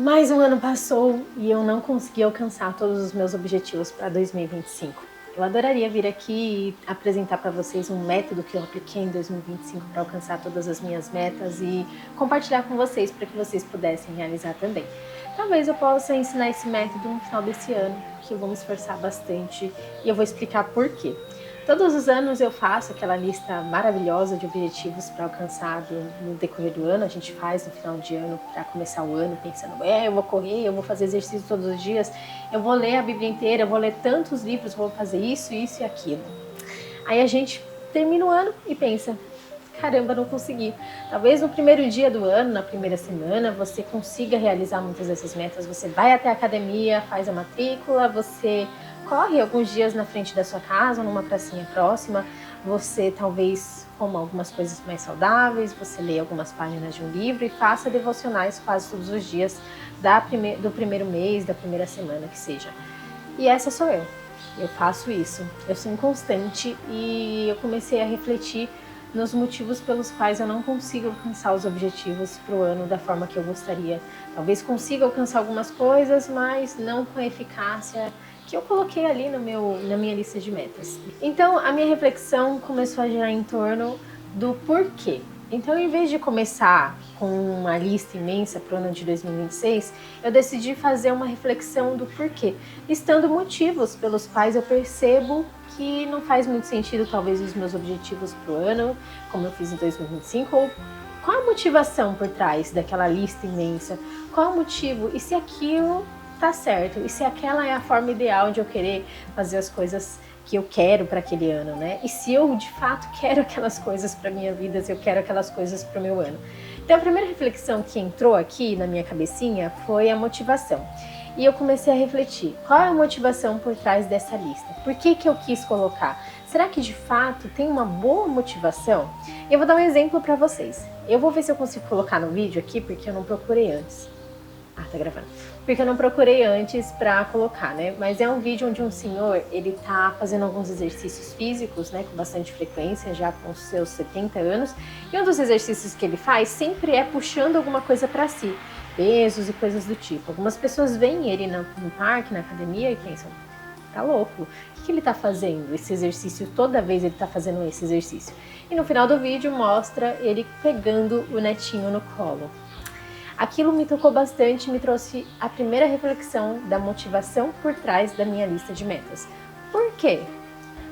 Mais um ano passou e eu não consegui alcançar todos os meus objetivos para 2025. Eu adoraria vir aqui e apresentar para vocês um método que eu apliquei em 2025 para alcançar todas as minhas metas e compartilhar com vocês para que vocês pudessem realizar também. Talvez eu possa ensinar esse método no final desse ano, que eu vou me esforçar bastante e eu vou explicar por quê. Todos os anos eu faço aquela lista maravilhosa de objetivos para alcançar no decorrer do ano. A gente faz no final de ano para começar o ano pensando, eu vou correr, eu vou fazer exercício todos os dias, eu vou ler a Bíblia inteira, eu vou ler tantos livros, vou fazer isso, isso e aquilo. Aí a gente termina o ano e pensa, caramba, não consegui. Talvez no primeiro dia do ano, na primeira semana, você consiga realizar muitas dessas metas. Você vai até a academia, faz a matrícula, você corre alguns dias na frente da sua casa, numa pracinha próxima, você talvez coma algumas coisas mais saudáveis, você lê algumas páginas de um livro e faça devocionais quase todos os dias do primeiro mês, da primeira semana que seja. E essa sou eu. Eu faço isso. Eu sou inconstante e eu comecei a refletir nos motivos pelos quais eu não consigo alcançar os objetivos para o ano da forma que eu gostaria. Talvez consiga alcançar algumas coisas, mas não com a eficácia que eu coloquei ali na minha lista de metas. Então, a minha reflexão começou a girar em torno do porquê. Então, em vez de começar com uma lista imensa para o ano de 2026, eu decidi fazer uma reflexão do porquê, listando motivos pelos quais eu percebo que não faz muito sentido, talvez, os meus objetivos para o ano, como eu fiz em 2025, ou qual a motivação por trás daquela lista imensa, qual o motivo e se aquilo tá certo, e se aquela é a forma ideal de eu querer fazer as coisas que eu quero para aquele ano, né? E se eu de fato quero aquelas coisas para minha vida, se eu quero aquelas coisas para o meu ano. Então a primeira reflexão que entrou aqui na minha cabecinha foi a motivação. E eu comecei a refletir, qual é a motivação por trás dessa lista? Por que eu quis colocar? Será que de fato tem uma boa motivação? Eu vou dar um exemplo para vocês. Eu vou ver se eu consigo colocar no vídeo aqui, porque eu não procurei antes. Tá gravando. Porque eu não procurei antes pra colocar, né? Mas é um vídeo onde um senhor, ele tá fazendo alguns exercícios físicos, né? Com bastante frequência, já com seus 70 anos. E um dos exercícios que ele faz sempre é puxando alguma coisa pra si. Pesos e coisas do tipo. Algumas pessoas veem ele no parque, na academia e pensam, tá louco? O que ele tá fazendo? Esse exercício, toda vez ele tá fazendo esse exercício. E no final do vídeo mostra ele pegando o netinho no colo. Aquilo me tocou bastante e me trouxe a primeira reflexão da motivação por trás da minha lista de metas. Por quê?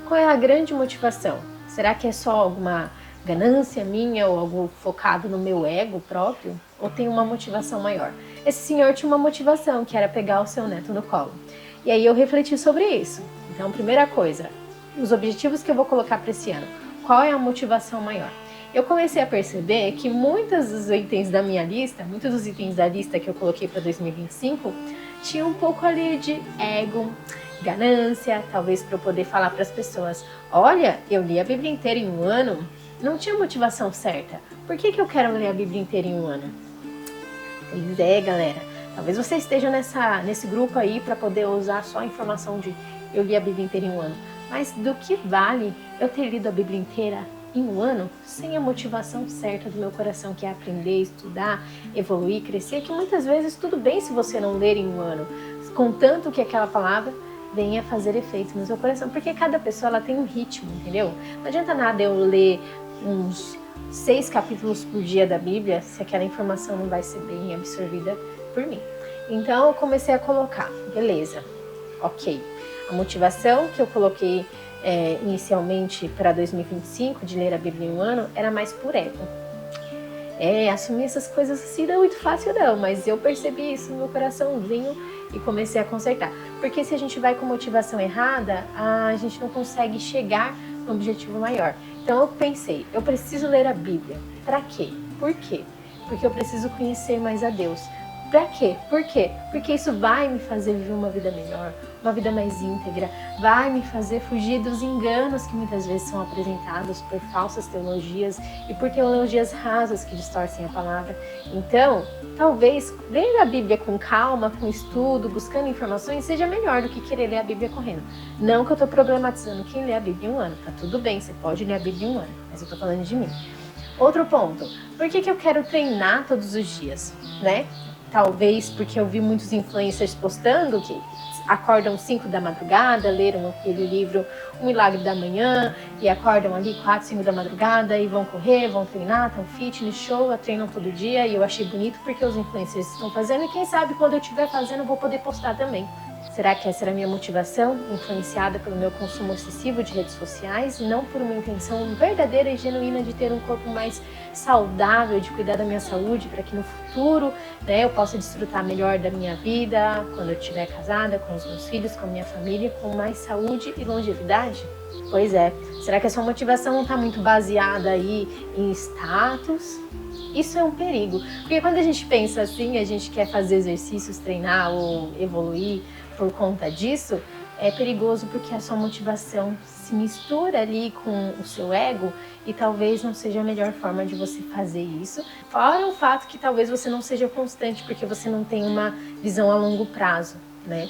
Qual é a grande motivação? Será que é só alguma ganância minha ou algo focado no meu ego próprio? Ou tem uma motivação maior? Esse senhor tinha uma motivação, que era pegar o seu neto no colo. E aí eu refleti sobre isso. Então, primeira coisa, os objetivos que eu vou colocar para esse ano. Qual é a motivação maior? Eu comecei a perceber que muitos dos itens da minha lista, muitos dos itens da lista que eu coloquei para 2025, tinham um pouco ali de ego, ganância, talvez para eu poder falar para as pessoas, olha, eu li a Bíblia inteira em um ano, não tinha motivação certa. Por que eu quero ler a Bíblia inteira em um ano? Pois é, galera, talvez você esteja nesse grupo aí para poder usar só a informação de eu li a Bíblia inteira em um ano. Mas do que vale eu ter lido a Bíblia inteira em um ano, sem a motivação certa do meu coração, que é aprender, estudar, evoluir, crescer, que muitas vezes tudo bem se você não ler em um ano, contanto que aquela palavra venha fazer efeito no seu coração, porque cada pessoa ela tem um ritmo, entendeu? Não adianta nada eu ler uns 6 capítulos por dia da Bíblia se aquela informação não vai ser bem absorvida por mim. Então eu comecei a colocar, beleza, ok, a motivação que eu coloquei inicialmente para 2025 de ler a Bíblia em um ano era mais por ego. Assumir essas coisas assim não é muito fácil não, mas eu percebi isso no meu coraçãozinho e comecei a consertar. Porque se a gente vai com motivação errada, a gente não consegue chegar no objetivo maior. Então eu pensei, eu preciso ler a Bíblia. Para quê? Por quê? Porque eu preciso conhecer mais a Deus. Pra quê? Por quê? Porque isso vai me fazer viver uma vida melhor, uma vida mais íntegra, vai me fazer fugir dos enganos que muitas vezes são apresentados por falsas teologias e por teologias rasas que distorcem a palavra. Então, talvez ler a Bíblia com calma, com estudo, buscando informações, seja melhor do que querer ler a Bíblia correndo. Não que eu tô problematizando quem lê a Bíblia em um ano, tá tudo bem, você pode ler a Bíblia em um ano, mas eu tô falando de mim. Outro ponto, por que eu quero treinar todos os dias, né? talvez porque eu vi muitos influencers postando que acordam 5 da madrugada, leram aquele livro O Milagre da Manhã e acordam ali 4, 5 da madrugada e vão correr, vão treinar, estão fitness, show, treinam todo dia, e eu achei bonito porque os influencers estão fazendo e quem sabe quando eu estiver fazendo eu vou poder postar também. Será que essa era a minha motivação, influenciada pelo meu consumo excessivo de redes sociais e não por uma intenção verdadeira e genuína de ter um corpo mais saudável, de cuidar da minha saúde, para que no futuro, né, eu possa desfrutar melhor da minha vida, quando eu estiver casada, com os meus filhos, com a minha família, com mais saúde e longevidade? Pois é, será que a sua motivação não está muito baseada aí em status? Isso é um perigo, porque quando a gente pensa assim, a gente quer fazer exercícios, treinar ou evoluir por conta disso, é perigoso porque a sua motivação se mistura ali com o seu ego e talvez não seja a melhor forma de você fazer isso. Fora o fato que talvez você não seja constante porque você não tem uma visão a longo prazo, né?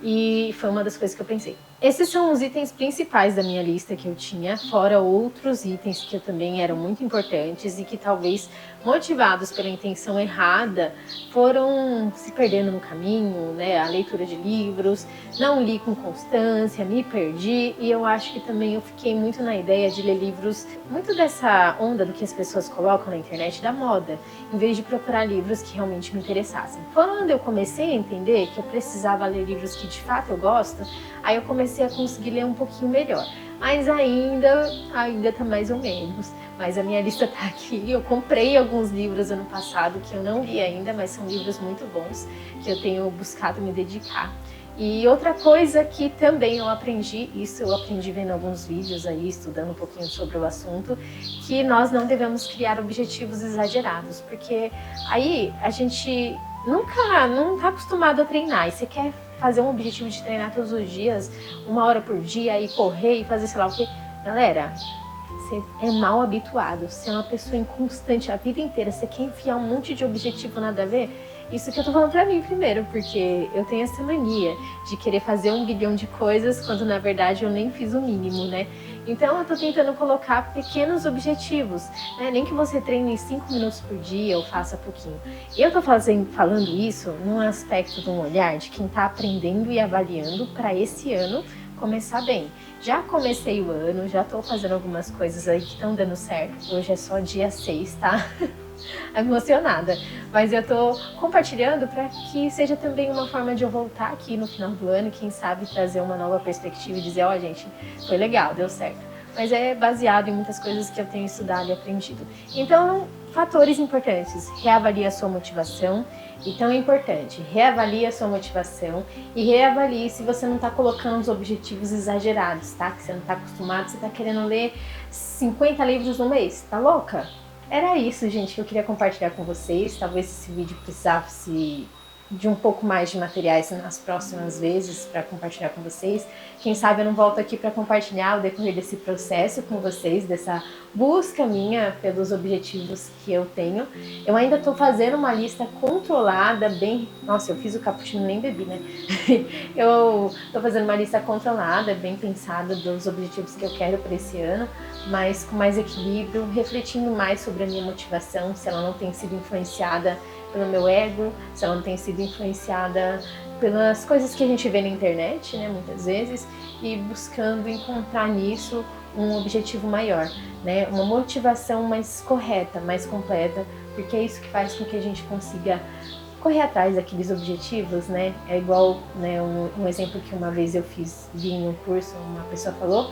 E foi uma das coisas que eu pensei. Esses são os itens principais da minha lista que eu tinha, fora outros itens que também eram muito importantes e que talvez, motivados pela intenção errada, foram se perdendo no caminho, né? A leitura de livros, não li com constância, me perdi, e eu acho que também eu fiquei muito na ideia de ler livros, muito dessa onda do que as pessoas colocam na internet da moda, em vez de procurar livros que realmente me interessassem. Quando eu comecei a entender que eu precisava ler livros que de fato eu gosto, aí eu comecei a conseguir ler um pouquinho melhor. Mas ainda tá mais ou menos. Mas a minha lista tá aqui. Eu comprei alguns livros ano passado que eu não li ainda, mas são livros muito bons que eu tenho buscado me dedicar. E outra coisa que também eu aprendi, isso eu aprendi vendo alguns vídeos aí, estudando um pouquinho sobre o assunto, que nós não devemos criar objetivos exagerados, porque aí a gente não tá acostumado a treinar e você quer fazer um objetivo de treinar todos os dias, 1 hora por dia, e correr e fazer sei lá o quê. Galera, você é mal habituado, você é uma pessoa inconstante a vida inteira, você quer enfiar um monte de objetivo nada a ver. Isso que eu tô falando pra mim primeiro, porque eu tenho essa mania de querer fazer 1 bilhão de coisas, quando na verdade eu nem fiz o mínimo, né? Então eu tô tentando colocar pequenos objetivos, né? Nem que você treine 5 minutos por dia ou faça pouquinho. Eu tô falando isso num aspecto de um olhar de quem tá aprendendo e avaliando para esse ano começar bem. Já comecei o ano, já tô fazendo algumas coisas aí que estão dando certo. Hoje é só dia 6, tá? Emocionada, mas eu tô compartilhando para que seja também uma forma de eu voltar aqui no final do ano, quem sabe trazer uma nova perspectiva e dizer, ó, gente, foi legal, deu certo. Mas é baseado em muitas coisas que eu tenho estudado e aprendido. Então, fatores importantes: reavalie a sua motivação. Então é importante, reavalie a sua motivação e reavalie se você não está colocando os objetivos exagerados, tá? Que você não está acostumado, você está querendo ler 50 livros no mês, tá louca? Era isso, gente, que eu queria compartilhar com vocês. Talvez esse vídeo precisasse de um pouco mais de materiais nas próximas vezes para compartilhar com vocês. Quem sabe eu não volto aqui para compartilhar o decorrer desse processo com vocês, dessa busca minha pelos objetivos que eu tenho. Eu ainda estou fazendo uma lista controlada, bem... Nossa, eu fiz o cappuccino, nem bebi, né? Eu estou fazendo uma lista controlada, bem pensada dos objetivos que eu quero para esse ano, mas com mais equilíbrio, refletindo mais sobre a minha motivação, se ela não tem sido influenciada pelo meu ego, se ela não tem sido influenciada pelas coisas que a gente vê na internet, né, muitas vezes, e buscando encontrar nisso um objetivo maior, né, uma motivação mais correta, mais completa, porque é isso que faz com que a gente consiga correr atrás daqueles objetivos, né, é igual, né, um exemplo que uma vez eu vi em um curso, uma pessoa falou,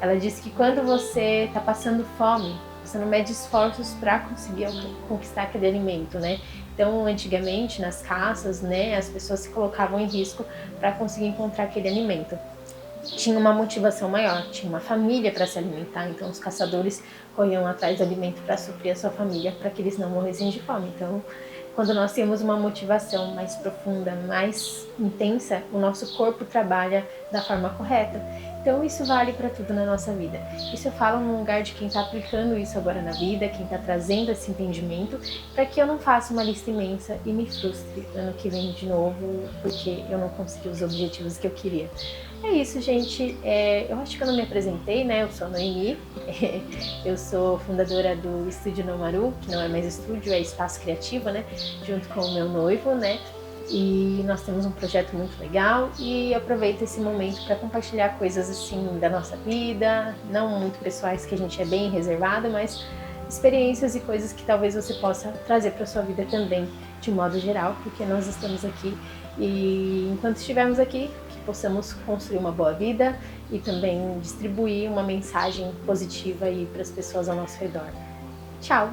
ela disse que quando você está passando fome, você não mede esforços para conseguir conquistar aquele alimento, né? Então, antigamente, nas caças, né, as pessoas se colocavam em risco para conseguir encontrar aquele alimento. Tinha uma motivação maior, tinha uma família para se alimentar, então os caçadores corriam atrás do alimento para suprir a sua família, para que eles não morressem de fome. Então, quando nós temos uma motivação mais profunda, mais intensa, o nosso corpo trabalha da forma correta. Então isso vale para tudo na nossa vida. Isso eu falo num lugar de quem está aplicando isso agora na vida, quem está trazendo esse entendimento, para que eu não faça uma lista imensa e me frustre ano que vem de novo, porque eu não consegui os objetivos que eu queria. É isso, gente. Eu acho que eu não me apresentei, né? Eu sou a Noemi, eu sou fundadora do Estúdio Nomaru, que não é mais estúdio, é espaço criativo, né? Junto com o meu noivo, né? E nós temos um projeto muito legal e aproveito esse momento para compartilhar coisas assim da nossa vida, não muito pessoais, que a gente é bem reservado, mas experiências e coisas que talvez você possa trazer para sua vida também, de modo geral, porque nós estamos aqui e enquanto estivermos aqui, que possamos construir uma boa vida e também distribuir uma mensagem positiva aí para as pessoas ao nosso redor. Tchau!